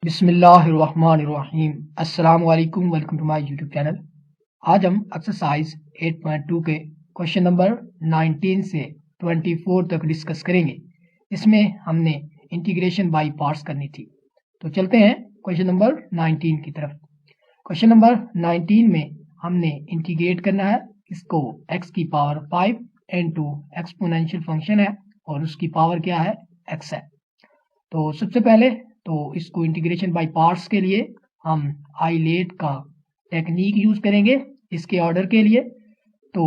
बिस्मिल्लाहिर्रहमानिर्रहीम। अस्सलाम वालेकुम, welcome to my YouTube channel. आज हम एक्सरसाइज 8.2 के क्वेश्चन नंबर 19 से 24 तक डिस्कस करेंगे। इसमें हमने इंटीग्रेशन बाय पार्ट्स करनी थी। तो चलते हैं क्वेश्चन नंबर 19 की तरफ। क्वेश्चन नंबर 19 में हमने इंटीग्रेट करना है। इसको x की पावर 5 इनटू एक्सपोनेंशियल फंक्शन है और उसकी पावर क्या है, x है। तो सबसे पहले तो इसको इंटीग्रेशन बाय पार्ट्स के लिए हम आइलेट का टेक्निक यूज करेंगे इसके ऑर्डर के लिए। तो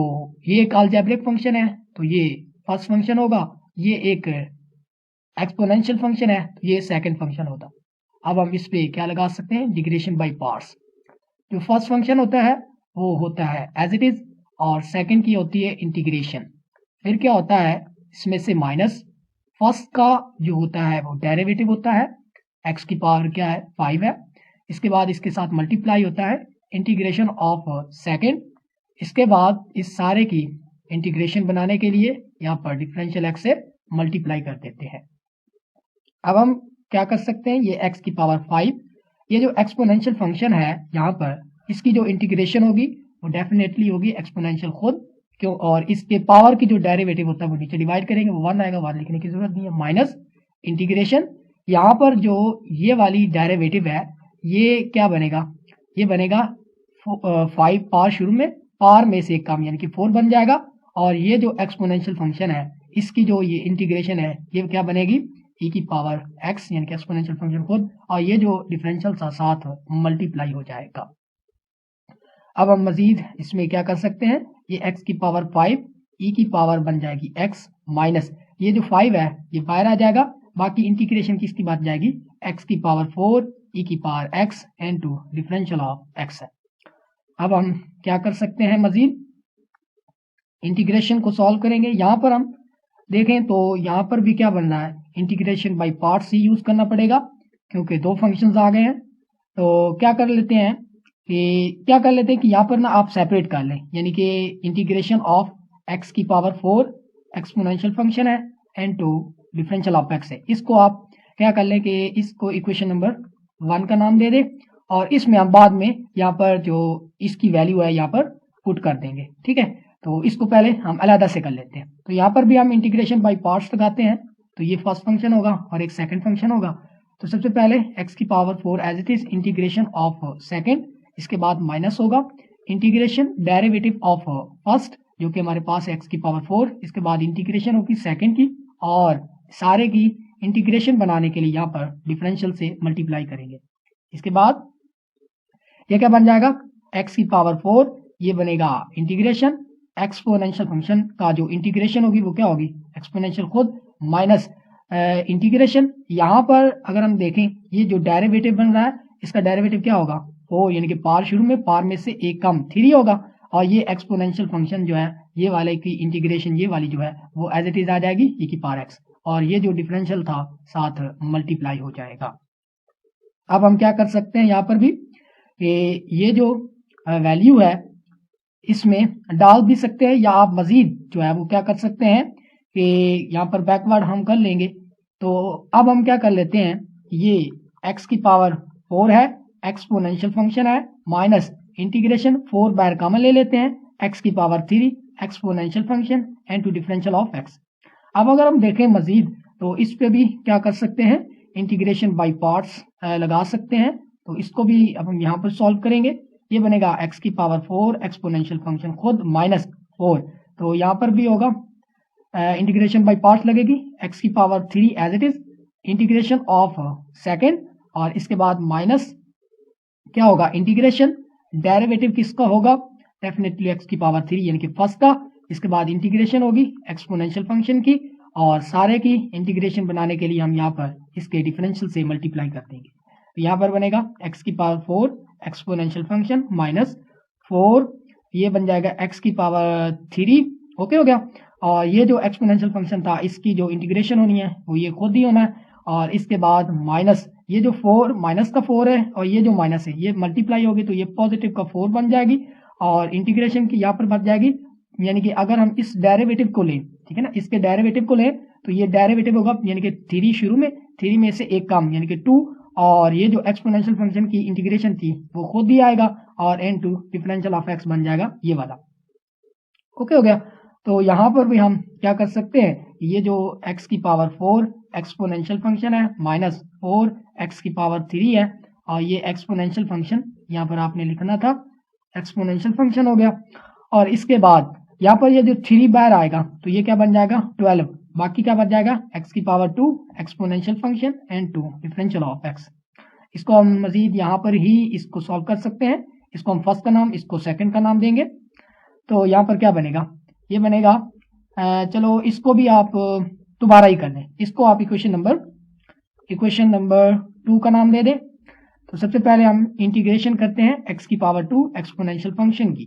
ये एक अलजेब्रिक फंक्शन है, तो ये फर्स्ट फंक्शन होगा। ये एक एक्सपोनेंशियल फंक्शन है, तो ये सेकंड फंक्शन होता। अब हम इस पे क्या लगा सकते हैं, इंटीग्रेशन बाय पार्ट्स। जो फर्स्ट फंक्शन होता है वो होता है एज इट इज, और सेकंड की होती है इंटीग्रेशन। फिर क्या होता है, इसमें से माइनस फर्स्ट का जो होता है वो डेरिवेटिव होता है, x की पावर क्या है 5 है। इसके बाद इसके साथ मल्टीप्लाई होता है इंटीग्रेशन ऑफ सेकंड। इसके बाद इस सारे की इंटीग्रेशन बनाने के लिए यहाँ पर डिफरेंशियल x से मल्टीप्लाई कर देते हैं। अब हम क्या कर सकते हैं, ये x की पावर 5, ये जो एक्सपोनेंशियल फंक्शन है यहाँ पर, इसकी जो इंटीग्रेशन होगी वो डेफिनेटली होगी एक्सपोनेंशियल खुद, क्यों, और इसके पावर की जो डेरिवेटिव होता है वो नीचे डिवाइड करेंगे, वो 1 आएगा, 1 लिखने की जरूरत नहीं है, माइनस इंटीग्रेशन। यहाँ पर जो ये वाली डेरिवेटिव है ये क्या बनेगा, ये बनेगा 5 पावर शुरू में, पावर में से एक कम यानी कि 4 बन जाएगा। और ये जो एक्सपोनेंशियल फंक्शन है इसकी जो ये इंटीग्रेशन है ये क्या बनेगी, e की पावर x यानी कि एक्सपोनेंशियल फंक्शन खुद, और ये जो डिफरेंशियल साथ मल्टीप्लाई हो जाएगा। अब हम मजीद इसमें क्या कर सकते हैं, ये x की पावर 5 e की पावर बन जाएगी x माइनस ये जो 5 है ये बाहर आ जाएगा, बाकी इंटीग्रेशन किसकी बात जाएगी, x की पावर 4 e की power x into differential of x है। अब हम क्या कर सकते हैं, मजीद इंटीग्रेशन को सॉल्व करेंगे। यहाँ पर हम देखें तो यहाँ पर भी क्या बन रहा है, integration by parts he use करना पड़ेगा क्योंकि दो फंक्शंस आ गए हैं। तो क्या कर लेते हैं कि यहाँ पर ना आप सेपरेट कर लें, यानी कि इंटीग्रेशन ऑफ x की पावर 4 एक्सपोनेंशियल फंक्शन है इनटू डिफरेंशियल ऑफ x है। इसको आप क्या कर लें कि इसको इक्वेशन नंबर 1 का नाम दे दें, और इसमें हम बाद में यहाँ पर जो इसकी वैल्यू है यहाँ पर पुट कर देंगे, ठीक है। तो इसको पहले हम अलग से कर लेते हैं। तो यहाँ पर भी हम इंटीग्रेशन बाय पार्ट्स लगाते हैं, तो ये फर्स्ट फंक्शन होगा और एक सेकंड फंक्शन होगा। तो सबसे पहले x की power 4 as it is integration of second, इसके बाद माइनस होगा इंटीग्रेशन डेरिवेटिव ऑफ फर्स्ट जो कि हमारे पास है x की पावर 4, इसके बाद इंटीग्रेशन होगी सेकंड की, और सारे की इंटीग्रेशन बनाने के लिए यहाँ पर डिफरेंशियल से मल्टीप्लाई करेंगे। इसके बाद ये क्या बन जाएगा, x की पावर 4 ये बनेगा इंटीग्रेशन एक्सपोनेंशियल फंक्शन का जो इंटीग्रेशन होगी वो क्या होगी, एक्सपोनेंशियल खुद माइनस इंटीग्रेशन। यहाँ पर अगर हम देखें ये जो डेरिवेटिव बन रहा है इसका डेरिवेटिव क्या होगा, 4 यानी कि पार शुरू में, पार में से एक कम 3 होगा, और ये एक्सपोनेंशियल फंक्शन जो है ये वाले की इंटीग्रेशन ये वाली जो है वो एज इट इज आ जाएगी e की पावर x, और ये जो डिफरेंशियल था साथ मल्टीप्लाई हो जाएगा। अब हम क्या कर सकते हैं, यहाँ पर भी ये जो वैल्यू है इसमें डाल भी सकते हैं, या आप मजीद जो है वो क्या कर सकते हैं कि यहाँ पर बैकवर्ड हम कर लेंगे। तो अब हम क्या कर लेते हैं, ये x की पावर 4 है, एक्सपोनेंशियल फंक्शन है, माइनस इंटीग्रेशन 4 बाहर कॉमन ले लेते हैं, x की power 3 exponential function into differential of x। अब अगर हम देखें मजीद तो इस पे भी क्या कर सकते हैं, इंटीग्रेशन बाय पार्ट्स लगा सकते हैं। तो इसको भी अब हम यहाँ पर सॉल्व करेंगे, ये बनेगा x की पावर 4 एक्सपोनेंशियल फंक्शन खुद माइनस 4, तो यहाँ पर भी होगा इंटीग्रेशन बाय पार्ट्स लगेगी, x की power 3 as it is integration of second, और इसके बाद माइनस क्या होगा, इंटीग्रेशन डेरिवेटिव किसका होगा, डेफिनेटली x की पावर 3 यानी कि फर्स्ट का, इसके बाद इंटीग्रेशन होगी एक्सपोनेंशियल फंक्शन की, और सारे की इंटीग्रेशन बनाने के लिए हम यहाँ पर इसके डिफरेंशियल से मल्टीप्लाई कर देंगे। तो यहाँ पर बनेगा x की पावर 4 एक्सपोनेंशियल फंक्शन माइनस 4, ये बन जाएगा x की पावर 3, ओके हो गया। और ये जो एक्सपोनेंशियल फंक्शन था इसकी जो इंटीग्रेशन होनी है वो ये खुद ही होना है, और इसके बाद माइनस ये जो 4 माइनस का 4 है और ये जो माइनस है ये मल्टीप्लाई होगी, तो ये पॉजिटिव का 4 बन जाएगी, और इंटीग्रेशन की यहाँ पर बच जाएगी, यानी कि अगर हम इस डेरिवेटिव को लें, ठीक है ना, इसके डेरिवेटिव को लें तो ये डेरिवेटिव होगा यानी कि 3 शुरू में, 3 में से एक कम यानी कि 2, और ये जो एक्सपोनेंशियल फंक्शन की इंटीग्रेशन थी वो खुद ही आएगा और n2 डिफरेंशियल ऑफ x बन जाएगा ये वाला। ओके हो गया। तो यहाँ पर भी हम क्या कर सकते हैं, ये जो x की पावर 4 एक्सपोनेंशियल फंक्शन है माइनस 4 x की पावर 3 है और ये एक्सपोनेंशियल फंक्शन यहाँ पर आपने लिखना था, एक्सपोनेंशियल फंक्शन हो गया। और इसके बाद यहाँ पर ये जो 3 बार आएगा तो ये क्या बन जाएगा 12, बाकी क्या बन जाएगा x की power 2 exponential function and 2 differential of x। इसको हम मजीद यहाँ पर ही इसको सॉल्व कर सकते हैं। इसको हम फर्स्ट का नाम, इसको सेकंड का नाम देंगे। तो यहाँ पर क्या बनेगा, ये बनेगा चलो इसको भी आप दोबारा ही कर लें। इसको आप इक्वेशन नंबर 2 का नाम दे दें। तो सबसे पहले हम इंटीग्रेशन करते हैं x की पावर 2 एक्सपोनेंशियल फंक्शन की।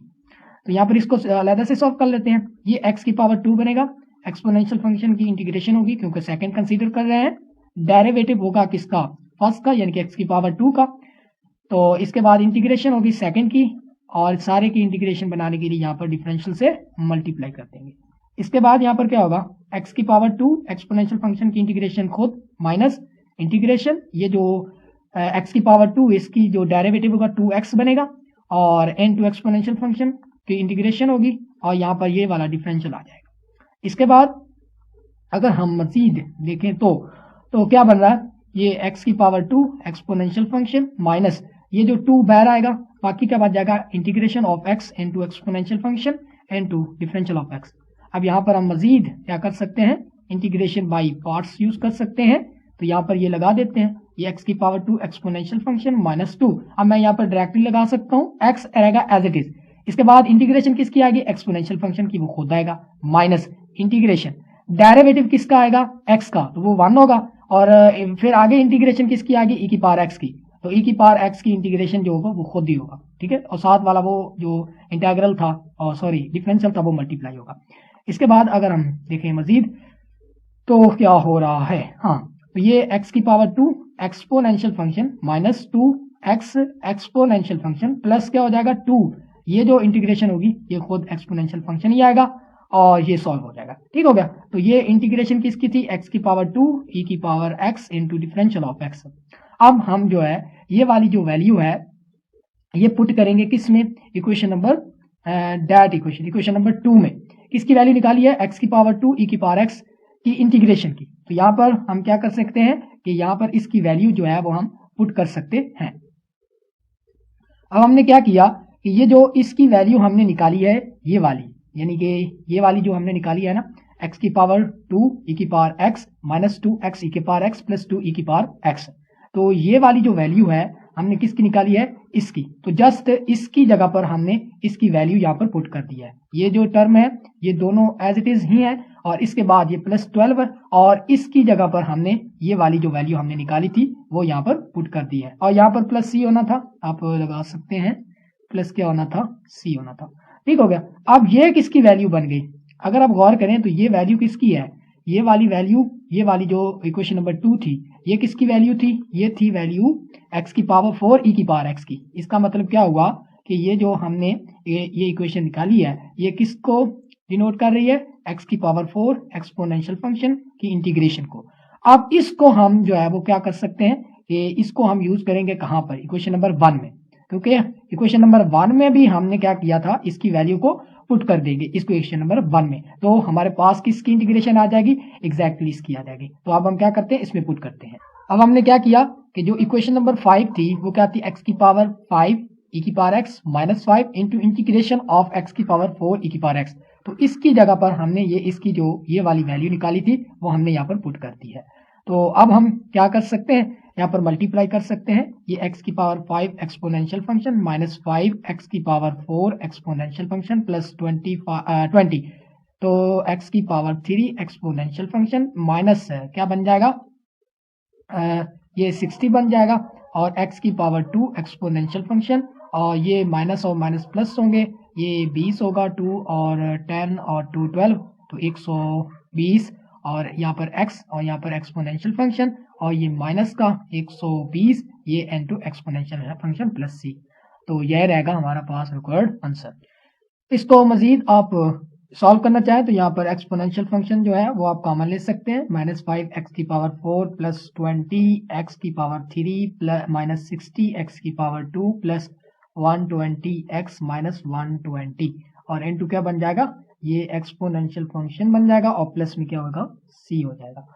तो यहाँ पर इसको अलग से सॉल्व कर लेते हैं। ये x की पावर 2 बनेगा, एक्सपोनेंशियल फंक्शन की इंटीग्रेशन होगी क्योंकि सेकंड कंसीडर कर रहे हैं। डेरिवेटिव होगा किसका, फर्स्ट का, यानी कि x की पावर 2 का। तो इसके बाद इंटीग्रेशन होगी सेकंड की और सारे की इंटीग्रेशन बनाने के लिए यहाँ पर डिफरेंशियल से मल्टीप्लाई कर देंगे। इसके बाद यहाँ पर क्या होगा, x की पावर 2 एक्सपोनेंशियल फंक्शन की इंटीग्रेशन खुद माइनस इंटीग्रेशन, ये जो x की पावर 2 इसकी जो डेरिवेटिव होगा 2x बनेगा और n2 एक्सपोनेंशियल फंक्शन की इंटीग्रेशन होगी और यहाँ पर ये वाला डिफरेंशियल आ जाएगा। इसके बाद अगर हम मजीद देखें तो क्या बन रहा है, ये x की पावर 2 एक्सपोनेंशियल फंक्शन माइनस ये जो 2 बाहर आएगा, बाकी क्या बच जाएगा integration of x into exponential function into differential of x। अब यहाँ पर हम मजीद क्या कर सकते हैं, इंटीग्रेशन बाय पार्ट्स यूज कर सकते हैं। तो यहाँ पर ये लगा देते हैं, ये x की पावर 2 एक्सपोनेंशियल फंक्शन माइनस 2। अब मैं यहाँ पर डायरेक्टली लगा सकता हूँ, x रहेगा एज इट इज। इसके बाद इंटीग्रेशन किसकी आएगी, एक्सपोनेंशियल फंक्शन की, वो खुद आएगा माइनस इंटीग्रेशन डेरिवेटिव किसका आएगा, x का, तो वो 1 होगा। और फिर आगे इंटीग्रेशन किसकी आएगी, e की पावर x की, तो e की पावर x की इंटीग्रेशन जो होगा वो खुद ही होगा, ठीक है। और साथ वाला वो जो इंटीग्रल था और सॉरी डिफरेंशियल था वो मल्टीप्लाई होगा। इसके बाद अगर हम देखें मजीद तो क्या हो रहा है, हाँ, तो ये x की power 2 exponential function minus 2x exponential function plus क्या हो जाएगा 2, ये जो इंटीग्रेशन होगी ये खुद एक्सपोनेंशियल फंक्शन ही आएगा और ये सॉल्व हो जाएगा, ठीक हो गया। तो ये इंटीग्रेशन किसकी थी, x की पावर 2 e की power x into differential of x। अब हम जो है ये वाली जो वैल्यू है ये पुट करेंगे किस में, इक्वेशन नंबर इक्वेशन नंबर 2 में। किसकी वैल्यू निकाली है, x की पावर 2 e की पावर x की इंटीग्रेशन की। तो यहाँ पर हम क्या कर सकते हैं कि यहाँ पर इसकी वैल्यू जो है वो हम पुट कर सकते हैं। अब हमने क्या किया कि ये जो इसकी वैल्यू हमने निकाली है ये वाली, यानी कि ये वाली जो हमने निकाली है ना, x की पावर 2 e की power x minus 2x e की पावर x प्लस 2 e की पावर x, तो ये वाली जो वैल्यू है हमने किसकी निकाली है, इसकी। तो जस्ट इसकी जगह पर हमने इसकी वैल्यू यहाँ पर पुट कर दिया है। ये जो टर्म है ये दोनों एज इट इज ही है और इसके बाद ये प्लस 12 और इसकी जगह पर हमने ये वाली जो वैल्यू हमने निकाली थी वो यहाँ पर पुट कर दी है। और यहाँ पर प्लस c होना था, आप लगा सकते हैं, प्लस क्या होना था, c होना था, ठीक हो गया। अब ये किसकी वैल्यू बन गई, अगर आप गौर करें तो ये वैल्यू किसकी है, ये वाली वैल्यू, ये वाली जो इक्वेशन नंबर 2 थी ये किसकी वैल्यू थी, ये थी वैल्यू x की पावर 4 e की पावर x की। इसका मतलब क्या हुआ कि ये जो हमने ये इक्वेशन निकाली है ये किसको डिनोट कर रही है, x की पावर 4 एक्सपोनेंशियल फंक्शन की इंटीग्रेशन को। अब इसको हम जो है वो क्या कर सकते हैं कि इसको हम यूज करेंगे कहाँ पर, इक्वेशन नंबर 1 में, क्योंकि इक्वेशन नंबर 1 में भी हमने क्या किया था, इसकी वैल्यू को पुट कर देंगे इस इक्वेशन नंबर 1 में, तो हमारे पास किसकी इंटीग्रेशन आ जाएगी, एग्जैक्टली इसकी आ जाएगी। तो अब हम क्या करते हैं, इसमें पुट करते हैं। अब हमने क्या किया कि जो इक्वेशन नंबर 5 थी वो क्या थी, x की पावर 5 e की power x minus 5 into integration of x की पावर 4 e की पावर x। तो इसकी जगह पर हमने ये इसकी जो ये वाली वैल्यू निकाली थी वो हमने यहाँ पर पुट कर दी है। तो अब हम क्या कर सकते हैं, यहाँ पर मल्टीप्लाई कर सकते हैं, ये x की power 5 exponential function minus 5x की पावर 4 एक्सपोनेंशियल फंक्शन प्लस 20, तो x की पावर 3 एक्सपोनेंशियल फंक्शन माइनस क्या बन जाएगा, ये 60 बन जाएगा और x की पावर 2 एक्सपोनेंशियल फंक्शन, और ये माइनस और माइनस प्लस होंगे, ये 20 होगा, 2 और 10 और 2 12, तो 120 और यहाँ पर x और यहाँ पर एक्सपोनेंशियल फंक्शन और ये माइनस का 120, ये n2 exponential function plus c। तो यह रहेगा हमारा पास रिक्वायर्ड आंसर। इसको मजीद आप सॉल्व करना चाहे तो यहाँ पर एक्सपोनेंशियल फंक्शन जो है वो आप कॉमन ले सकते हैं, -5x⁴ plus 20x⁻³ plus -60x⁻² plus 120x - 120 और इनटू क्या बन जाएगा, ये एक्सपोनेंशियल फंक्शन बन जाएगा और प्लस में क्या होगा, c हो जाएगा।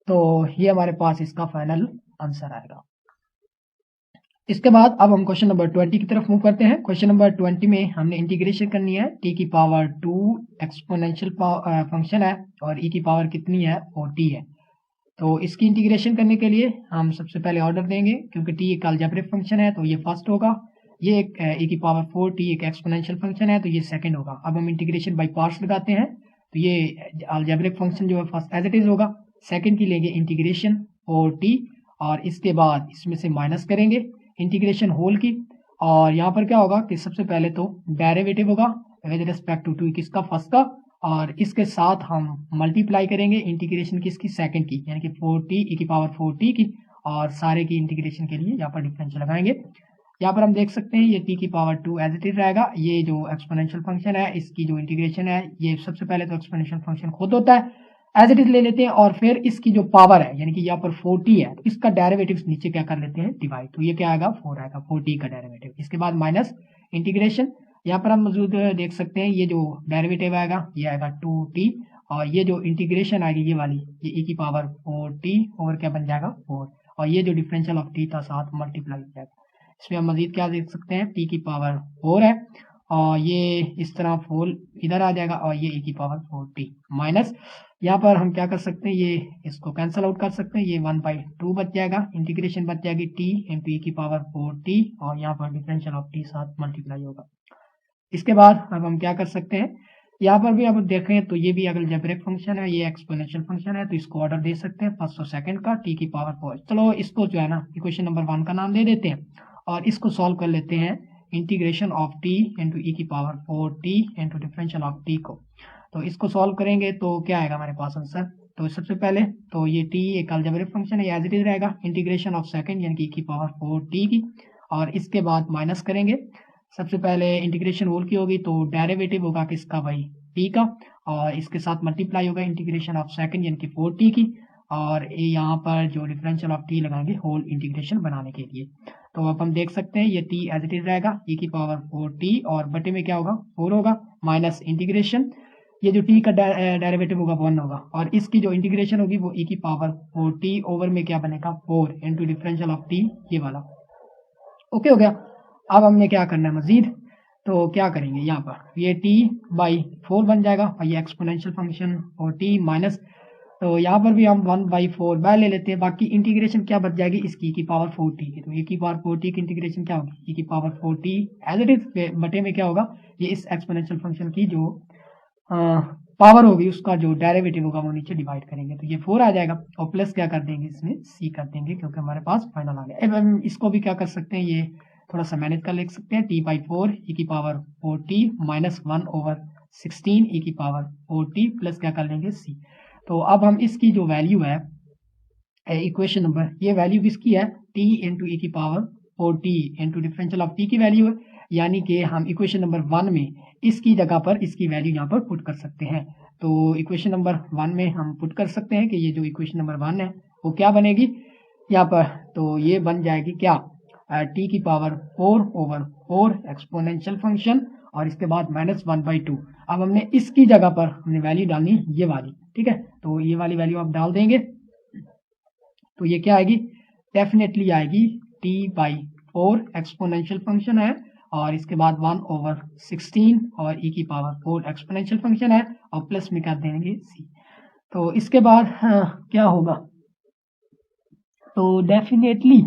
तो ये हमारे पास इसका फाइनल आंसर आएगा। इसके बाद अब हम क्वेश्चन नंबर 20 की तरफ मूव करते हैं। क्वेश्चन नंबर 20 में हमने इंटीग्रेशन करनी है, t⁻2 एक्सपोनेंशियल फंक्शन है और e की पावर कितनी है, 40 है। तो इसकी इंटीग्रेशन करने के लिए हम सबसे पहले ऑर्डर देंगे, क्योंकि t एक अलजेब्रिक फंक्शन है तो ये फर्स्ट होगा, ये एक e की पावर 4t एक एक्सपोनेंशियल फंक्शन है तो ये सेकंड होगा। अब हम इंटीग्रेशन बाय पार्ट्स लगाते हैं, तो ये अलजेब्रिक फंक्शन जो है फर्स्ट एज इट इज होगा, सेकंड की लेंगे इंटीग्रेशन 4t और इसके बाद इसमें से माइनस करेंगे इंटीग्रेशन होल की, और यहाँ पर क्या होगा कि सबसे पहले तो डेरिवेटिव होगा विद रिस्पेक्ट टू t किसका, फर्स्ट का, और इसके साथ हम मल्टीप्लाई करेंगे इंटीग्रेशन किसकी, सेकंड की, यानी कि 4t e⁴t की, और सारे की इंटीग्रेशन के लिए यहाँ पर डिफरेंशियल लगाएंगे। यहाँ पर हम देख सकते हैं ये t⁻2 एज इट इज रहेगा, ये जो एक्सपोनेंशियल फंक्शन है इसकी जो इंटीग्रेशन है, ये सबसे पहले तो एक्सपोनेंशियल फंक्शन खुद होता है एज इट इज ले लेते हैं, और फिर इसकी जो पावर है यानी कि यहाँ पर 40 है तो इसका डेरिवेटिव नीचे क्या कर लेते हैं, डिवाइड, तो ये क्या आएगा, 4 आएगा, 40 का डेरिवेटिव। इसके बाद माइनस इंटीग्रेशन, यहाँ पर हम मौजूद देख सकते हैं ये जो डेरिवेटिव आएगा ये आएगा 2t, और ये जो इंटीग्रेशन आएगी ये वाली, ये e⁻4t ओवर क्या बन जाएगा, 4, और ये जो डिफरेंशियल ऑफ t था साथ मल्टीप्लाई हो जाएगा। इसमें हम मजीद क्या देख सकते हैं, t⁻4 है और ये इस तरह 4 इधर आ जाएगा और ये e⁻4t माइनस, यहाँ पर हम क्या कर सकते हैं, ये इसको कैंसिल आउट कर सकते हैं, ये 1/2 बच जाएगा, इंटीग्रेशन बच जाएगी t इंटू e⁻4t और यहाँ पर डिफरेंशियल ऑफ t साथ मल्टीप्लाई होगा। इसके बाद अब हम क्या कर सकते हैं, यहाँ पर भी अब देखें तो ये भी अलजेब्रिक फंक्शन है, ये एक्सपोनेंशियल फंक्शन है, तो इसको ऑर्डर दे सकते हैं फर्स्ट और सेकंड का t⁻4। चलो इसको जो है ना इक्वेशन नंबर 1 का नाम दे देते हैं और इसको सॉल्व कर लेते हैं, integration of t into e⁻4t into differential of t को। तो इसको सॉल्व करेंगे तो क्या आएगा हमारे पास आंसर, तो सबसे पहले तो ये t एक अलजेब्रिक फंक्शन है, एज इट इज रहेगा, इंटीग्रेशन ऑफ सेकंड यानी कि e⁻4t की, और इसके बाद माइनस करेंगे, सबसे पहले इंटीग्रेशन होल की होगी तो डेरिवेटिव होगा किसका भाई, t का, और इसके साथ मल्टीप्लाई होगा इंटीग्रेशन ऑफ सेकंड यानी कि 4t की, और यहाँ पर जो डिफरेंशियल ऑफ t लगाएंगे होल इंटीग्रेशन बनाने के लिए। तो अब हम देख सकते हैं ये t एज इट इज रहेगा e⁻4t और बटे में क्या होगा, 4 होगा, माइनस इंटीग्रेशन, ये जो t का डेरिवेटिव होगा 1 होगा, और इसकी जो इंटीग्रेशन होगी वो e⁻4t ओवर में क्या बनेगा, 4 इंटू डिफरेंशियल ऑफ t, ये वाला। ओके हो गया। अब हमने क्या करना है मजीद, तो क्या करेंगे, यहाँ पर ये t/4 बन जाएगा और ये एक्सपोनेंशियल फंक्शन 4t माइनस, तो यहाँ पर भी हम 1/4 बाय ले लेते हैं, बाकी इंटीग्रेशन क्या बच जाएगी इसकी e⁻4t की, तो e⁻4t की इंटीग्रेशन क्या होगी, e⁻4t एज इट इज बटे में क्या होगा, ये इस एक्सपोनेंशियल फंक्शन की जो पावर होगी उसका जो डेरिवेटिव होगा वो नीचे डिवाइड करेंगे, तो ये 4 आ जाएगा और प्लस क्या कर देंगे इसमें c कर देंगे, क्योंकि हमारे पास फाइनल आ गया। अब हम इसको भी क्या कर सकते हैं, ये थोड़ा सा मैनेज कर लिख सकते हैं, t/4 e⁻4t minus 1/16 e⁻4t plus क्या कर लेंगे c। तो अब हम इसकी जो वैल्यू है इक्वेशन नंबर, ये वैल्यू किसकी है, t into e⁻4t into differential of t की वैल्यू है, यानी कि हम इक्वेशन नंबर 1 में इसकी जगह पर इसकी वैल्यू यहाँ पर पुट कर सकते हैं। तो इक्वेशन नंबर 1 में हम पुट कर सकते हैं कि ये जो इक्वेशन नंबर 1 है वो क्या बनेगी यहाँ पर, तो ये बन जाएगी क्या, t⁻4 ओवर 4 एक्सपोनेंशियल फंक्शन और इसके बाद -1/2। अब हमने इसकी जगह पर हमने वैल्यू डालनी ये वाली, ठीक है, तो ये वाली वैल्यू आप डाल देंगे तो ये क्या आएगी, डेफिनेटली आएगी t/4 एक्सपोनेंशियल फंक्शन है और इसके बाद 1/16 और e⁻4 एक्सपोनेंशियल फंक्शन है और प्लस में क्या देंगे c। तो इसके बाद क्या होगा, तो डेफिनेटली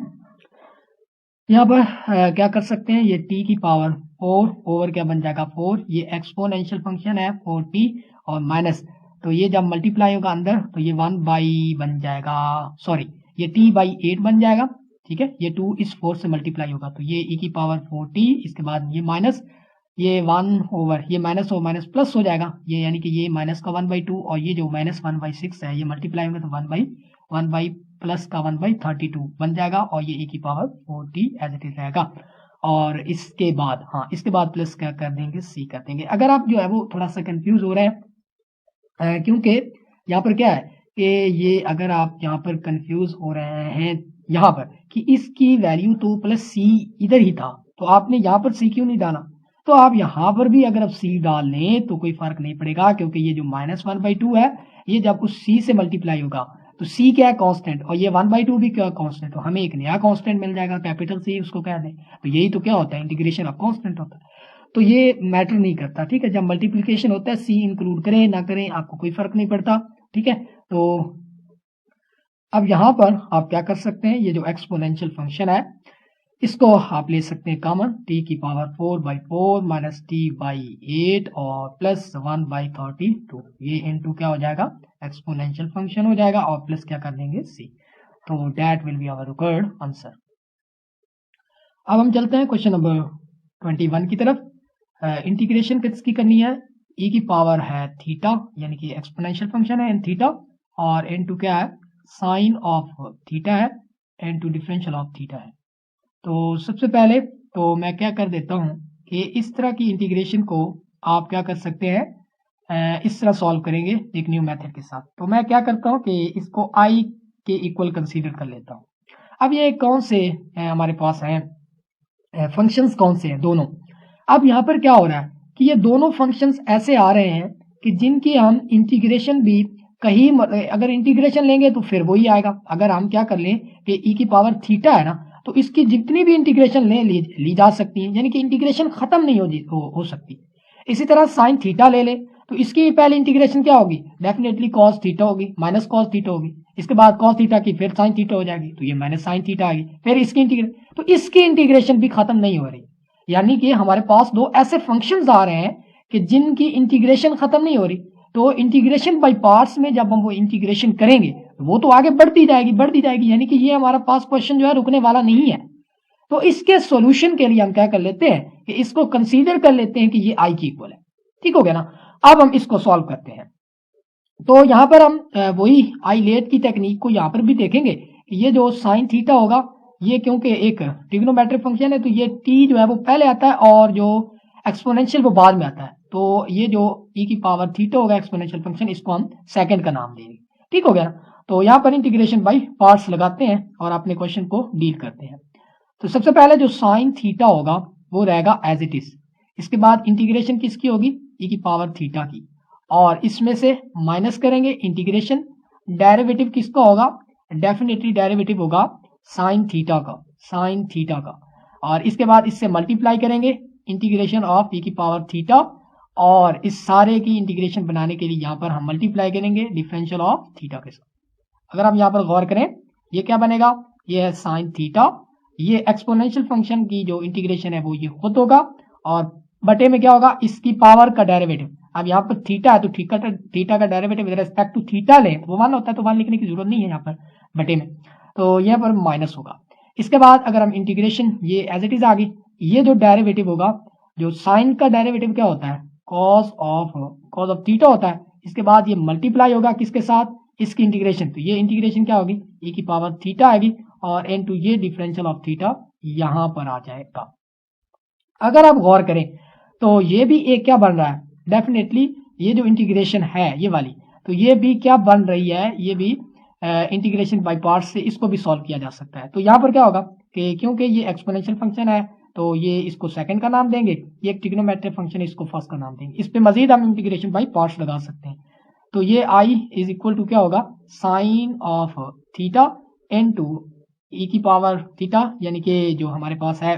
यहाँ पर क्या कर सकते हैं, ये t⁻4 ओवर क्या बन जाएगा 4, ये एक्सपोनेंशियल फंक्शन है 4t और माइनस, तो ये जब मल्टीप्लाई होगा अंदर तो ये 1 बन जाएगा, सॉरी ये t/8 बन जाएगा, ठीक है, ये 2 इस 4 से मल्टीप्लाई होगा तो ये e⁻4t, इसके बाद ये माइनस, ये 1 ओवर ये माइनस और माइनस प्लस हो जाएगा, ये यानी कि ये माइनस का 1/2 और ये जो -1/6 है ये मल्टीप्लाई होंगे तो 1 प्लस का 1/32 बन जाएगा और ये e⁻4t एज इट इज रहेगा। और इसके बाद इसके बाद प्लस क्या कर देंगे, सी कर देंगे। अगर आप जो है वो थोड़ा सा कंफ्यूज हो रहे हैं क्योंकि यहाँ पर क्या है कि ये अगर आप यहाँ पर कंफ्यूज हो रहे हैं यहाँ पर कि इसकी वैल्यू तो प्लस सी इधर ही था, तो आपने यहाँ पर सी क्यों नहीं डाला, तो आप यहाँ पर भी अगर आप सी डाल लें तो कोई फर्क नहीं पड़ेगा, क्योंकि ये जो -1/2 है ये जब उस सी से मल्टीप्लाई होगा तो सी क्या है, कांस्टेंट, और ये 1/2 भी क्या कांस्टेंट, तो हमें एक नया कांस्टेंट मिल जाएगा, कैपिटल सी उसको कह दें। तो यही तो क्या होता है, इंटीग्रेशन ऑफ कांस्टेंट होता है। तो ये मैटर नहीं करता, ठीक है। जब मल्टीप्लिकेशन होता है सी इंक्लूड करें ना करें आपको कोई फर्क नहीं पड़ता, ठीक है। तो अब यहाँ पर आप क्या कर सकते हैं, ये जो एक्सपोनेंशियल फंक्शन है इसको आप ले सकते हैं कॉमन, t की पावर 4/4 माइनस t/8 और प्लस 1/32, ये इनटू क्या हो जाएगा, एक्सपोनेंशियल फंक्शन हो जाएगा, और प्लस क्या कर देंगे, c। तो that will be our required answer. अब हम चलते हैं क्वेश्चन नंबर 21 की तरफ। इंटीग्रेशन किसकी करनी है, e की पावर है थीटा, यानी कि एक्सपोनेंशियल फंक्शन है इन थीटा, और इनटू क्या है, साइन ऑफ थीटा है, इनटू डिफरेंशियल ऑफ थीटा है। तो सबसे पहले तो मैं क्या कर देता हूँ कि इस तरह की इंटीग्रेशन को आप क्या कर सकते हैं, इस तरह सॉल्व करेंगे एक न्यू मेथड के साथ। तो मैं क्या करता हूँ कि इसको आई के इक्वल कंसीडर कर लेता हूँ। अब ये कौन से हमारे पास हैं फंक्शंस, कौन से हैं, दोनों। अब यहाँ पर क्या हो रहा है कि ये दोनों फंक्शंस ऐसे आ रहे हैं कि जिनकी हम इंटीग्रेशन भी कहीं अगर इंटीग्रेशन लेंगे तो फिर वही आएगा। अगर हम क्या कर लें कि ई की पावर थीटा है ना, तो इसकी जितनी भी इंटीग्रेशन ली जा सकती है, यानी कि इंटीग्रेशन खत्म नहीं हो सकती। इसी तरह साइन थीटा ले ले तो इसकी पहले इंटीग्रेशन क्या होगी, डेफिनेटली कॉस थीटा होगी, माइनस कॉस थीटा होगी, इसके बाद कॉस थीटा की फिर साइन थीटा हो जाएगी, तो ये माइनस साइन थीटा आ गई, फिर इसकी इंटीग्रेशन, तो इसकी इंटीग्रेशन भी खत्म नहीं हो रही। यानी कि हमारे पास दो ऐसे फंक्शंस आ रहे हैं कि जिनकी इंटीग्रेशन खत्म नहीं हो रही। तो इंटीग्रेशन बाय पार्ट्स में जब हम वो इंटीग्रेशन करेंगे तो वो तो आगे बढ़ती जाएगी, यानी कि ये हमारा पास क्वेश्चन जो है रुकने वाला नहीं है। तो इसके सॉल्यूशन के लिए हम क्या कर लेते हैं कि इसको कंसीडर कर लेते हैं कि ये आई की इक्वल है, ठीक हो गया ना। अब हम इसको सॉल्व करते हैं। तो यहाँ पर हम वही आई लेट की टेक्निक को यहाँ पर भी देखेंगे कि ये जो साइन थीटा होगा, ये क्योंकि एक ट्रिग्नोमेट्रिक फंक्शन है तो ये टी जो है वो पहले आता है और जो एक्सपोनेंशियल वो बाद में आता है। तो ये जो ई की पावर थीटा होगा एक्सपोनेंशियल फंक्शन, इसको हम सेकंड का नाम देंगे, ठीक हो गया। तो यहाँ पर इंटीग्रेशन बाय पार्ट्स लगाते हैं और अपने क्वेश्चन को डील करते हैं। तो सबसे पहले जो साइन थीटा होगा वो रहेगा एज इट इज, इसके बाद इंटीग्रेशन किसकी होगी, ई की पावर थीटा की, और इसमें से माइनस करेंगे इंटीग्रेशन, डेरिवेटिव किसका होगा, डेफिनेटली डेरिवेटिव होगा साइन थीटा का, और इसके बाद इससे मल्टीप्लाई करेंगे इंटीग्रेशन ऑफ ई की पावर थीटा, और इस सारे की इंटीग्रेशन बनाने के लिए यहाँ पर हम मल्टीप्लाई करेंगे डिफरेंशियल ऑफ थीटा के साथ। अगर हम यहाँ पर गौर करें ये क्या बनेगा, ये है साइन थीटा, ये एक्सपोनेंशियल फंक्शन की जो इंटीग्रेशन है वो ये खुद होगा, और बटे में क्या होगा, इसकी पावर का डेरिवेटिव। अब यहाँ पर थीटा है तो थीटा का derivative with respect to theta लें तो वो 1 होता है, तो 1 लिखने की जरूरत नहीं है यहाँ पर बटे में, तो यहाँ पर माइनस होगा। इसके बाद अगर हम इंटीग्रेशन ये एज इट इज आ गई, ये जो डेरिवेटिव होगा, जो साइन का डेरिवेटिव क्या होता है, कॉस ऑफ थीटा होता है, इसके बाद ये मल्टीप्लाई होगा किसके साथ, इसकी इंटीग्रेशन, तो ये इंटीग्रेशन क्या होगी, ई की पावर थीटा आएगी, और इनटू ये डिफरेंशियल ऑफ थीटा यहां पर आ जाएगा। अगर आप गौर करें तो ये भी एक क्या बन रहा है, डेफिनेटली ये जो इंटीग्रेशन है ये वाली, तो ये भी क्या बन रही है, ये भी इंटीग्रेशन बाय पार्ट्स से इसको भी सॉल्व किया जा सकता है। तो यहाँ पर क्या होगा कि क्योंकि ये एक्सपोनेंशियल फंक्शन है तो ये इसको सेकंड का नाम देंगे, ये एक ट्रिग्नोमेट्रिक फंक्शन है इसको फर्स्ट का नाम देंगे, इस पे मजीद हम इंटीग्रेशन बाय पार्ट्स लगा सकते हैं। तो ये आई इज इक्वल टू क्या होगा, साइन ऑफ थीटा इनटू ई की पावर थीटा, यानी कि जो हमारे पास है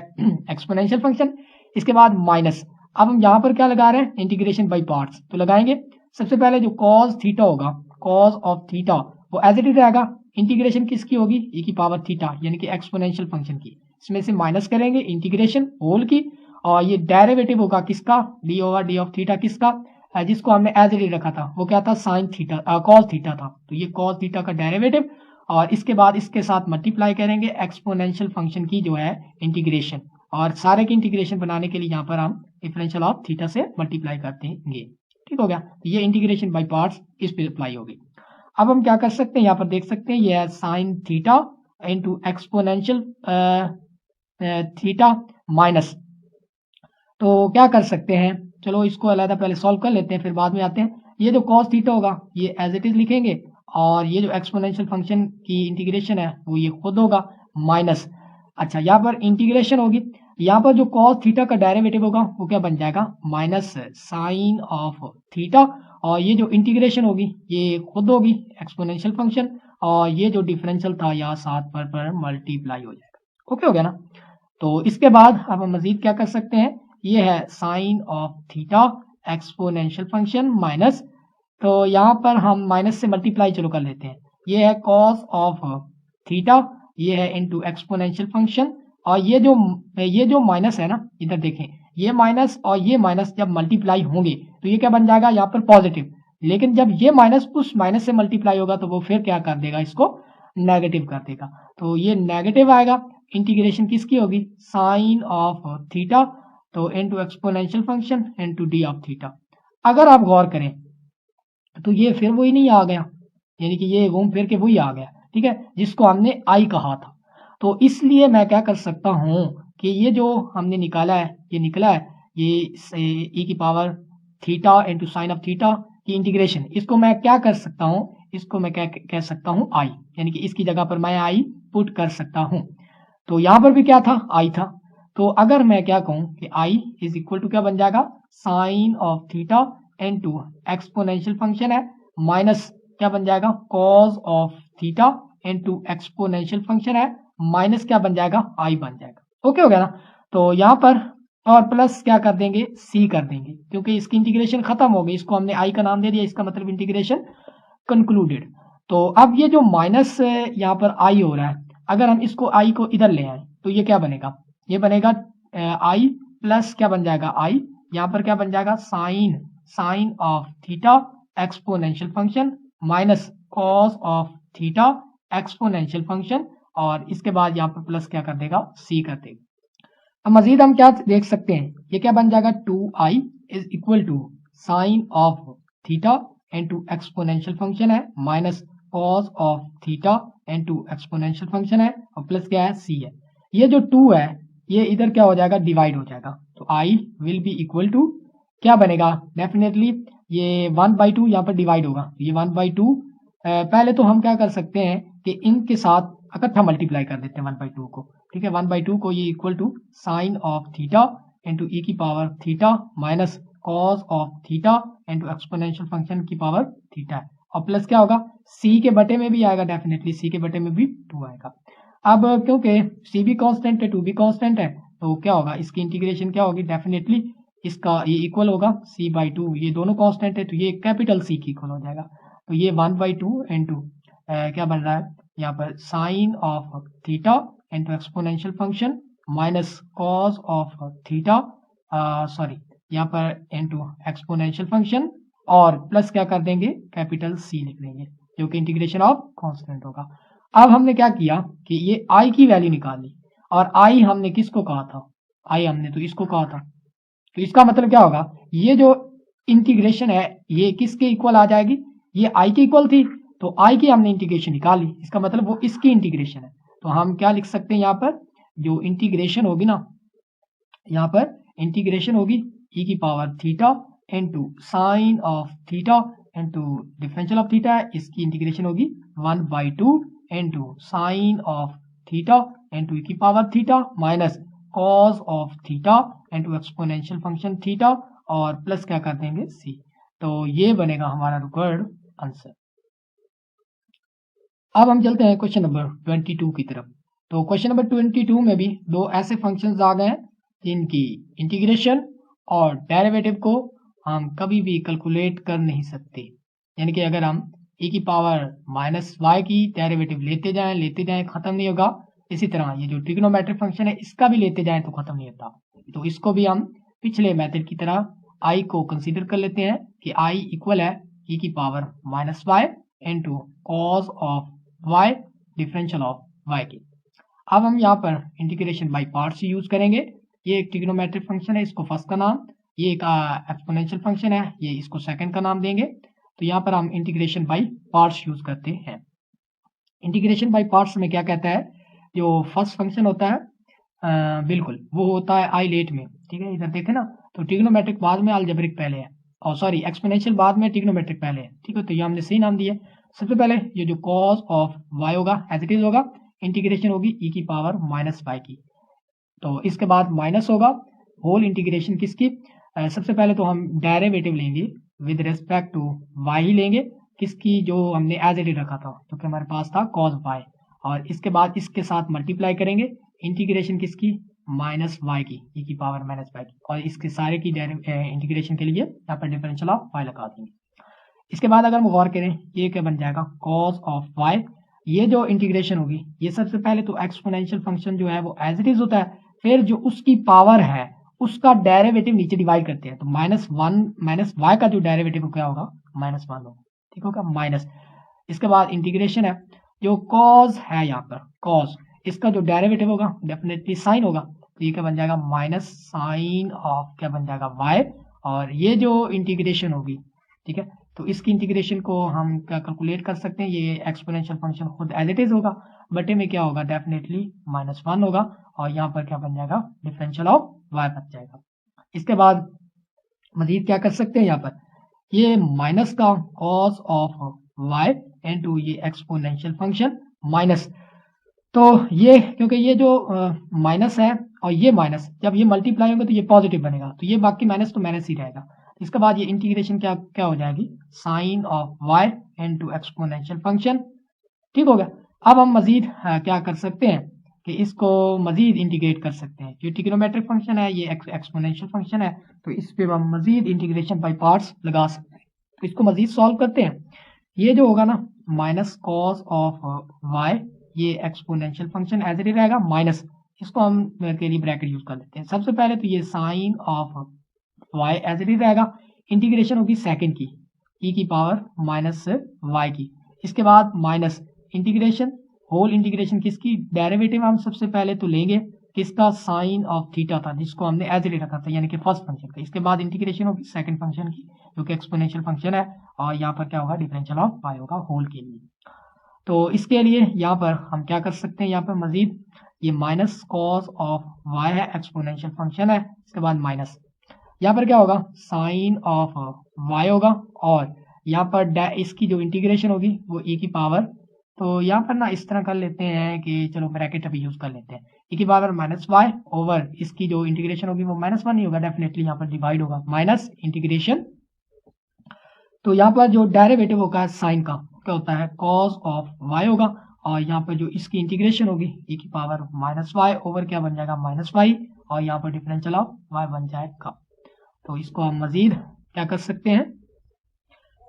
एक्सपोनेंशियल फंक्शन, इसके बाद माइनस। अब हम यहाँ पर क्या लगा रहे हैं, इंटीग्रेशन बाय पार्ट्स, तो लगाएंगे सबसे पहले जो कॉस थीटा होगा, कॉस ऑफ थीटा वो एज इट इज रहेगा, इंटीग्रेशन किसकी होगी, ई की पावर थीटा यानी कि एक्सपोनेंशियल फंक्शन की, इसमें से माइनस करेंगे इंटीग्रेशन होल की, और ये डेरिवेटिव होगा किसका, D over D of theta किसका, जिसको हमने एज इट इज रखा था वो क्या था, साइन थीटा कॉस थीटा था, तो ये कॉस थीटा का डेरिवेटिव, और इसके बाद इसके साथ मल्टीप्लाई करेंगे एक्सपोनेंशियल फंक्शन की जो है इंटीग्रेशन, और सारे की इंटीग्रेशन बनाने के लिए यहाँ पर हम डिफरेंशियल ऑफ थीटा से मल्टीप्लाई करते हैं, ठीक हो गया। ये इंटीग्रेशन बाय पार्ट्स इस पे अप्लाई होगी। अब हम क्या कर सकते हैं, यहाँ पर देख सकते हैं ये है sine theta into exponential theta minus. तो क्या कर सकते हैं, चलो इसको अलग पहले सॉल्व कर लेते हैं, फिर बाद में आते हैं। ये जो cos थीटा होगा ये एज इट इज लिखेंगे, और ये जो एक्सपोनेंशियल फंक्शन की इंटीग्रेशन है वो ये खुद होगा माइनस। अच्छा, यहाँ पर इंटीग्रेशन होगी, यहाँ पर जो cos थीटा का डेरिवेटिव होगा वो क्या बन जाएगा, माइनस साइन ऑफ थीटा, और ये जो इंटीग्रेशन होगी ये खुद होगी एक्सपोनेंशियल फंक्शन, और ये जो डिफरेंशियल था यहाँ साथ पर मल्टीप्लाई हो जाएगा। ओके हो गया ना। तो इसके बाद अब हम मजीद क्या कर सकते हैं, ये है sine of theta exponential function minus, तो यहाँ पर हम माइनस से मल्टीप्लाई चलो कर लेते हैं, ये है कॉस ऑफ थीटा, ये है इनटू एक्सपोनेंशियल फंक्शन, और ये जो माइनस है ना, इधर देखें, ये माइनस और ये माइनस जब मल्टीप्लाई होंगे तो ये क्या बन जाएगा यहाँ पर पॉजिटिव, लेकिन जब ये माइनस उस माइनस से मल्टीप्लाई होगा तो वो फिर क्या कर देगा, इसको नेगेटिव कर देगा, तो ये नेगेटिव आएगा। इंटीग्रेशन किसकी होगी, साइन ऑफ थीटा, तो into exponential function into D of theta. अगर आप गौर करें तो ये फिर वही नहीं आ गया, यानी कि ये घूम फिर के वही आ गया, ठीक है, जिसको हमने आई कहा था। तो इसलिए मैं क्या कर सकता हूं कि ये जो हमने निकाला है, ये निकला है, ये ई की power theta into sine of theta की इंटीग्रेशन, इसको मैं क्या कर सकता हूं, इसको मैं क्या कह सकता हूं, आई, यानी कि इसकी जगह पर मैं आई पुट कर सकता हूं। तो यहां पर भी क्या था, आई था, तो अगर मैं क्या कहूं कि आई इज इक्वल टू क्या बन जाएगा, sine of theta into exponential function है माइनस क्या बन जाएगा, cos of theta into exponential function है माइनस क्या बन जाएगा, आई बन जाएगा। ओके हो गया ना। तो यहाँ पर और प्लस क्या कर देंगे, सी कर देंगे, क्योंकि इसकी इंटीग्रेशन खत्म हो गई, इसको हमने आई का नाम दे दिया, इसका मतलब इंटीग्रेशन कंक्लूडेड। तो अब ये जो माइनस यहाँ पर आई हो रहा है, अगर हम इसको आई को इधर ले आए तो ये क्या बनेगा, ये बनेगा आई प्लस क्या बन जाएगा, आई, यहाँ पर क्या बन जाएगा, sine of theta exponential function minus cos of theta exponential function, और इसके बाद यहाँ पर प्लस क्या कर देगा, सी कर देगा। अब मजीद हम क्या देख सकते हैं, ये क्या बन जाएगा, 2i is equal to sine of theta into exponential function है minus cos of theta into exponential function है, और प्लस क्या है, सी है। ये जो 2 है ये इधर क्या हो जाएगा, डिवाइड हो जाएगा, तो i will be equal to क्या बनेगा, डेफिनेटली ये 1/2 यहाँ पर डिवाइड होगा, ये 1/2। पहले तो हम क्या कर सकते हैं कि इनके साथ इकट्ठा मल्टीप्लाई कर देते हैं 1/2 को, ठीक है, 1/2 को ये equal to sine of theta into E की power theta minus cos of theta into exponential function की पावर थीटा है, और प्लस क्या होगा, सी के बटे में भी आएगा, डेफिनेटली सी के बटे में भी 2 आएगा। अब क्योंकि सी भी कांस्टेंट है 2 भी कांस्टेंट है, तो क्या होगा, इसकी इंटीग्रेशन क्या होगी, डेफिनेटली इसका ये इक्वल होगा c/2, ये दोनों कांस्टेंट है तो ये कैपिटल सी की इक्वल हो जाएगा, तो ये 1/2 इंटू क्या बन रहा है यहाँ पर, sine of theta into exponential function minus cos of theta, sorry यहाँ पर इंटू एक्सपोनेंशियल फंक्शन, और प्लस क्या कर देंगे, कैपिटल सी लिख देंगे, जो कि इंटीग्रेशन ऑफ कांस्टेंट होगा। अब हमने क्या किया कि ये आई की वैल्यू निकाली, और आई हमने किसको कहा था, आई हमने तो इसको कहा था, तो इसका मतलब क्या होगा, ये जो इंटीग्रेशन है ये किसके इक्वल आ जाएगी, ये आई के इक्वल थी, तो आई की हमने इंटीग्रेशन निकाली, इसका मतलब वो इसकी इंटीग्रेशन है, तो हम क्या लिख सकते हैं, यहाँ पर जो इंटीग्रेशन होगी ना, यहाँ पर इंटीग्रेशन होगी ई की power theta into sine of theta into differential of theta है, इसकी इंटीग्रेशन होगी 1/2 into sine of theta into E की power theta minus cos of theta into exponential function theta, और प्लस क्या कर देंगे, सी, तो ये बनेगा हमारा रिक्वायर्ड आंसर। अब हम चलते हैं क्वेश्चन नंबर 22 की तरफ। तो क्वेश्चन नंबर 22 में भी दो ऐसे फंक्शंस आ गए हैं जिनकी इंटीग्रेशन और डेरिवेटिव को हम कभी भी कैलकुलेट कर नहीं सकते, यानी कि अगर हम e की पावर माइनस वाई की डेरिवेटिव लेते जाएं खत्म नहीं होगा, इसी तरह ये जो ट्रिग्नोमेट्रिक फंक्शन है इसका भी लेते जाएं तो खत्म नहीं होता, तो इसको भी हम पिछले मेथड की तरह i को कंसीडर कर लेते हैं कि i इक्वल है e की power minus Y into cos of y differential of y की। अब हम यहाँ पर इंटीग्रेशन बाय पार्ट्स यूज करेंगे, ये एक ट्रिग्नोमेट्रिक फंक्शन है, इसको फर्स्ट का नाम, ये एक एक्सपोनेंशियल फंक्शन है, ये इसको सेकंड का नाम देंगे, तो यहाँ पर हम इंटीग्रेशन बाय पार्ट्स यूज करते हैं। इंटीग्रेशन बाय पार्ट्स में क्या कहता है, जो फर्स्ट फंक्शन होता है बिल्कुल वो होता है आई लेट में, ठीक है। इधर देखें ना, तो ट्रिग्नोमेट्रिक बाद में, अलजेब्रिक पहले है, और सॉरी एक्सपोनेंशियल बाद में, ट्रिग्नोमेट्रिक पहले है, ठीक है। तो ये हमने सही नाम दिया। सबसे पहले ये जो कॉस ऑफ वाई होगा एज इट इज होगा, इंटीग्रेशन होगी ई की पावर माइनस वाई की, तो इसके बाद माइनस होगा होल इंटीग्रेशन किसकी, सबसे पहले तो हम डेरिवेटिव लेंगे विद रिस्पेक्ट टू वाई ही लेंगे, किसकी, जो हमने एज इट इज रखा था, जो कि हमारे पास था कॉस वाई, और इसके बाद इसके साथ मल्टीप्लाई करेंगे इंटीग्रेशन किसकी, माइनस वाई की, ई की पावर माइनस वाई की, और इसके सारे की इंटीग्रेशन के लिए यहाँ पर डिफरेंशियल ऑफ वाई लगा देंगे। इसके बाद अगर हम गौर करें, ये क्या बन जाएगा, कॉस ऑफ वाई, ये जो इंटीग्रेशन होगी, ये सबसे पहले तो एक्सपोनेंशियल फंक्शन जो है वो एज इट इज होता है, फिर जो उसकी पावर है उसका डेरिवेटिव नीचे डिवाइड करते हैं, तो माइनस वन माइनस वाई का जो डेरिवेटिव क्या होगा, माइनस वन होगा, ठीक होगा, माइनस। इसके बाद इंटीग्रेशन है, जो कॉस है यहाँ पर कॉस, इसका जो डेरिवेटिव होगा डेफिनेटली साइन होगा, तो ये क्या बन जाएगा, माइनस साइन ऑफ क्या बन जाएगा वाई, और ये जो इंटीग्रेशन होगी, ठीक है, तो इसकी इंटीग्रेशन को हम क्या कैलकुलेट कर सकते हैं, ये एक्सपोनेंशियल फंक्शन खुद एज इट इज होगा, बटे में क्या होगा, डेफिनेटली माइनस वन होगा, और यहाँ पर क्या बन जाएगा, डिफरेंशियल ऑफ वाई बन जाएगा। इसके बाद मजीद क्या कर सकते हैं, यहाँ पर ये माइनस का कॉस ऑफ वाई इनटू ये एक्सपोनेंशियल फंक्शन माइनस, तो ये क्योंकि ये जो माइनस है और ये माइनस जब ये मल्टीप्लाई होंगे तो ये पॉजिटिव बनेगा, तो ये बाकी माइनस तो माइनस ही रहेगा। इसके बाद ये इंटीग्रेशन क्या क्या हो जाएगी, sine of Y into exponential function, ठीक हो गया। अब हम मजीद क्या कर सकते हैं कि इसको मजीद इंटीग्रेट कर सकते हैं, जो ट्रिग्नोमेट्रिक फंक्शन है ये एक्सपोनेंशियल फंक्शन है, तो इस पे हम मजीद इंटीग्रेशन बाई पार्ट्स लगा सकते हैं। तो इसको मजीद सॉल्व करते हैं, ये जो होगा ना माइनस कॉस ऑफ वाई, ये exponential function as it is रहेगा, माइनस इसको हम के लिए ब्रैकेट यूज कर लेते हैं। सबसे पहले तो ये sine of Y as it is रहेगा, इंटीग्रेशन होगी सेकंड की, ई की पावर माइनस वाई की, इसके बाद माइनस इंटीग्रेशन होल इंटीग्रेशन किसकी, डेरिवेटिव हम सबसे पहले तो लेंगे किसका, साइन ऑफ थीटा था जिसको हमने एज इट इज रखा था, यानी कि फर्स्ट फंक्शन का, इसके बाद इंटीग्रेशन होगी सेकंड फंक्शन की जो कि एक्सपोनेंशियल फंक्शन है, और यहाँ पर क्या होगा, डिफरेंशियल ऑफ वाई होगा होल के लिए। तो इसके लिए यहाँ पर हम क्या कर सकते हैं, यहाँ पर मजीद ये माइनस कॉस ऑफ वाई है, एक्सपोनेंशियल फंक्शन है, इसके बाद माइनस यहाँ पर क्या होगा, साइन ऑफ वाई होगा, और यहाँ पर इसकी जो इंटीग्रेशन होगी वो ई की पावर, तो यहाँ पर ना इस तरह कर लेते हैं कि चलो ब्रैकेट अभी यूज कर लेते हैं, ई की पावर माइनस वाई ओवर इसकी जो इंटीग्रेशन होगी वो माइनस वन ही होगा, डेफिनेटली यहाँ पर डिवाइड होगा माइनस इंटीग्रेशन, तो यहाँ पर जो डेरिवेटिव होगा साइन का क्या होता है, कॉस ऑफ वाई होगा, और यहाँ पर जो इसकी इंटीग्रेशन होगी ई की पावर माइनस वाई ओवर क्या बन जाएगा, माइनस वाई, और यहाँ पर डिफरेंशियल ऑफ वाई बन जाएगा। तो इसको हम मजीद क्या कर सकते हैं,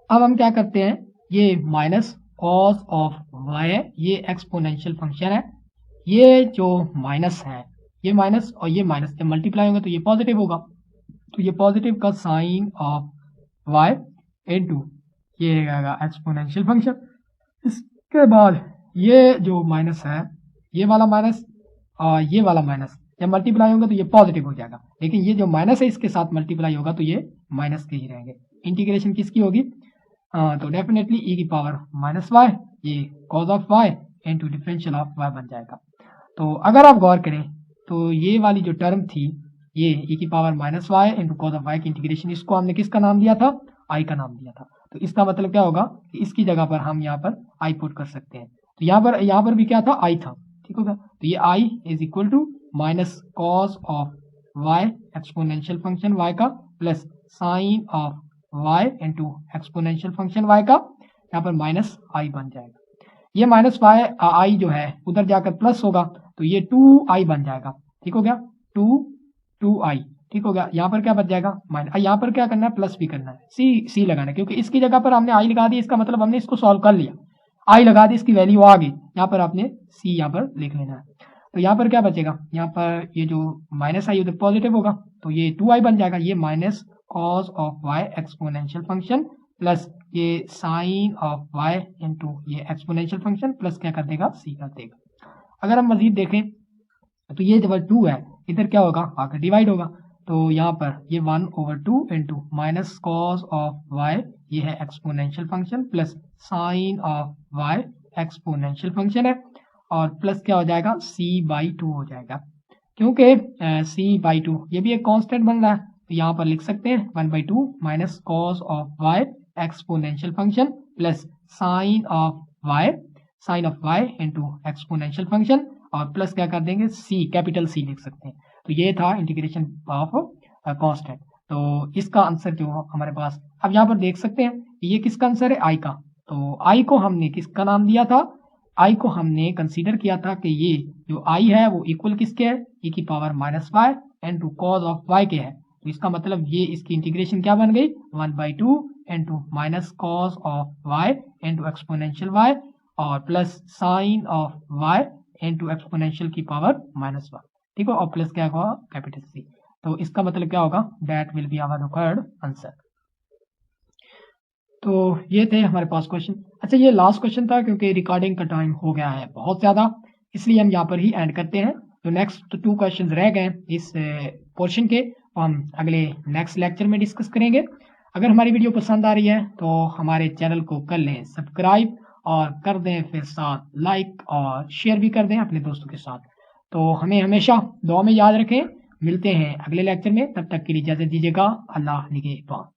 अब हम क्या करते हैं, ये माइनस कॉस ऑफ वाई है, ये एक्सपोनेंशियल फंक्शन है, ये जो माइनस है, ये माइनस और ये माइनस जब मल्टीप्लाई होंगे तो ये पॉजिटिव होगा, तो ये पॉजिटिव का साइन ऑफ वाई इनटू ये रहेगा एक्सपोनेंशियल फंक्शन। इसके बाद ये जो माइनस है, ये वाला माइनस और ये वाला माइनस जब मल्टीप्लाई होगा तो ये पॉजिटिव हो जाएगा, लेकिन ये जो माइनस है इसके साथ मल्टीप्लाई होगा तो ये माइनस के ही रहेंगे। इंटीग्रेशन किसकी होगी, तो डेफिनेटली ई की पावर माइनस वाई, ये cos of Y into differential of Y बन जाएगा। तो अगर आप गौर करें तो ये वाली जो टर्म थी, ये ई की power minus Y into cos of Y की इंटीग्रेशन, इसको हमने किसका नाम दिया था, आई का नाम दिया था, तो इसका मतलब क्या होगा कि इसकी जगह पर हम यहाँ पर आई पुट कर सकते हैं, तो यहाँ पर भी क्या था, आई था, ठीक होगा, तो ये I is equal to minus cos of Y exponential function Y का plus sine of Y into exponential function Y का, यहाँ पर माइनस आई बन जाएगा। ये माइनस वाई आई जो है उधर जाकर प्लस होगा, तो ये 2i बन जाएगा, ठीक हो गया, 2i, ठीक हो गया। यहाँ पर क्या बच जाएगा, माइनस, यहाँ पर क्या करना है, प्लस भी करना है, सी लगाना है, क्योंकि इसकी जगह पर हमने आई लगा दी, इसका मतलब हमने इसको सॉल्व कर लिया, आई लगा दी, इसकी वैल्यू आ गई, यहाँ पर आपने सी यहाँ पर लिख लेना है। तो यहाँ पर क्या बचेगा, यहाँ पर ये जो माइनस आई उधर पॉजिटिव होगा, तो ये 2i बन जाएगा, ये minus cos of Y exponential function plus ये साइन ऑफ वाई इंटू ये एक्सपोनेंशियल फंक्शन प्लस क्या कर देगा, सी कर देगा। अगर हम मजीद देखें तो ये जब 2 है इधर क्या होगा, आकर डिवाइड होगा, तो यहाँ पर ये 1/2 into minus cos of Y, ये है exponential function plus sine of Y exponential function है, और प्लस क्या हो जाएगा, c/2 हो जाएगा, क्योंकि c/2 ये भी एक कांस्टेंट बन रहा है, तो यहाँ पर लिख सकते हैं 1/2 minus cos of y exponential function plus sine of y into exponential function, और प्लस क्या कर देंगे c, कैपिटल C लिख सकते हैं। तो ये था इंटीग्रेशन ऑफ कांस्टेंट। तो इसका आंसर जो हमारे पास, अब यहाँ पर देख सकते हैं ये किसका आंसर है, i का। तो i को हमने किसका नाम दिया था, i को हमने कंसीडर किया था कि ये जो i है वो इक्वल किसके है, e की power -y into cos of y के है। तो इसका मतलब ये इसकी इंटीग्रेशन क्या बन गई, 1/2 into minus cos of y into exponential y और plus sine of y into exponential की पावर -1, ठीक है, और प्लस क्या होगा कैपिटल C। तो इसका मतलब क्या होगा, that will be our third answer. तो ये थे हमारे पास क्वेश्चन। अच्छा, ये लास्ट क्वेश्चन था क्योंकि रिकॉर्डिंग का टाइम हो गया है बहुत ज़्यादा, इसलिए हम यहाँ पर ही एंड करते हैं। तो नेक्स्ट 2 क्वेश्चन रह गए इस पोर्शन के, हम अगले नेक्स्ट लेक्चर में डिस्कस करेंगे। अगर हमारी वीडियो पसंद आ रही है तो हमारे चैनल को कर लें सब्सक्राइब और कर दें फिर साथ लाइक और शेयर भी कर दें अपने दोस्तों के साथ। तो हमें हमेशा दुआ में याद रखें। मिलते हैं अगले लेक्चर में, तब तक के लिए इजाज़त दीजिएगा। अल्लाह निगहबान।